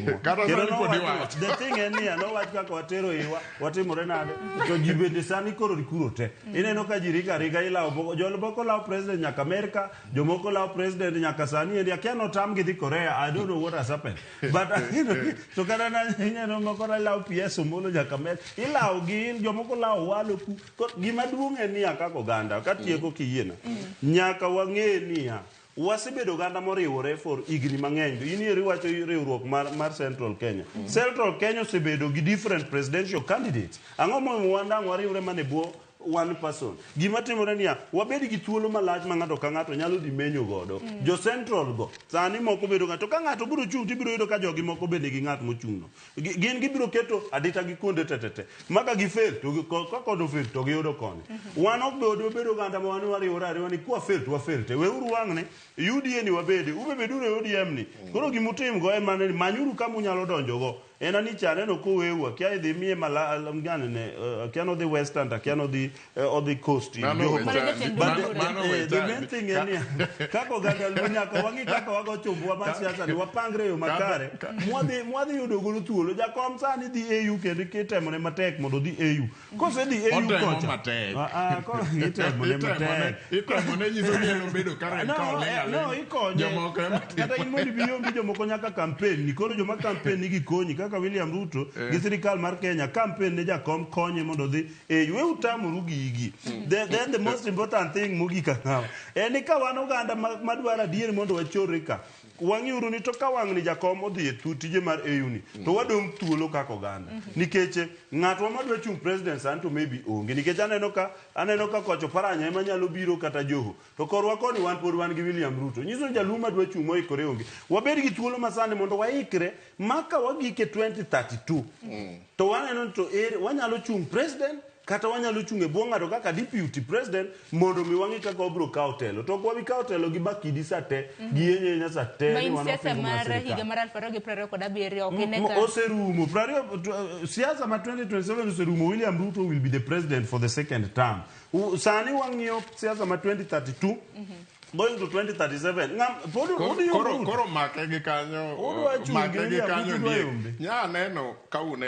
otimo. The thing en ni no wach kaka watero iwa watimore nade to ji bende sani koro rikuro te. Ineno ka ji riga ilawo jomoko lawo president nyaka Amerika, jomoko lawo president nyaka sani and akia no tam gi dhi Korea. I don't know what has happened. But to kana na ineno moko lawo PS molo nyaka Amerika. Ilawo gi jomoko lawo walo ku. Gima duong' en ni kaka oganda ka tieko kiyiena. Nyaka wang'e niya wasebedo ganda moriwore for igni mang'eny. Inieri wacho riwruok mar Central Kenya. Central Kenya osebedo gi different presidential candidates. Ang'o momiyo wandang' wariwre mane bwo one person. Gima timore niya wabed gi thuolo malach ma ng'ato ka ng'ato nyalo dhi menyo godo. Jo Central go sani moko bedo ng'ato ka ng'ato biro chung' tibiro yudo ka jogi moko bende gi ng'at mochung'no. Gin gibiro keto adita gi kuonde tetete. Maka gi fail to ka kodo fail to giyudo koni. Wan ok bedo ganda ma wan wariwore ariwa ni kwa fail to wa fail te. Weuru wang'ne UDA ni wabede. Ubebedure ODM ni. Koro gimutim go en mane manyuru kama unyalo donjo go. Ena ni chane no kowewa kia idhi miye mgane ne kia no the western kia no the coast the main thing eni kako ganda lunyaka wangi kaka wago chumbu wa siasa ni wapangre yo makare mwadhi yudo golo thuolo jakom sani dhi AU kendo kitemone matek mondo dhi AU kose dhi AU kocha ko itemone matek itemone nyiso ni eno bedo kare no ikonye kata in mondo biyombi jomoko nyaka campaign ni koro joma campaign nigi konyi kaka William Ruto gi sirikal mar Kenya campaign ne jakom konye mondo dhi we utamoru gigi. Then the most important thing mogika now en ka wan oganda madwaro adier mondo wachore ka wang'iuru ni to ka wang' ni jakom odhi e tije mar AU ni to wadong' thuolo kaka oganda nikech ng'atwa madwa chung president san to maybe onge nikech aneno ka kocho paranya ema nyalo biro kata Joho to korwa koni wan pod wan gi William Ruto nyiso jaluo madwa chung moikore onge wabed gi thuolo masani mondo waikre maka wagike 2032 to waneno to wanyalo chung president kata wanyalo chunge bwo ng'ato kaka deputy president mondo mi wang'i kaka obro kawo telo to kwa kawo telo gi bakidi sate gi yenyenya sate ni siasa mar higa mar 2027 okineka oserumo siasa ma 2027 oserumo. William Ruto will be the president for the second term. Sani wang'iyo siasa ma 2032 going to 2037 koro make gi kanyo nya neno ka une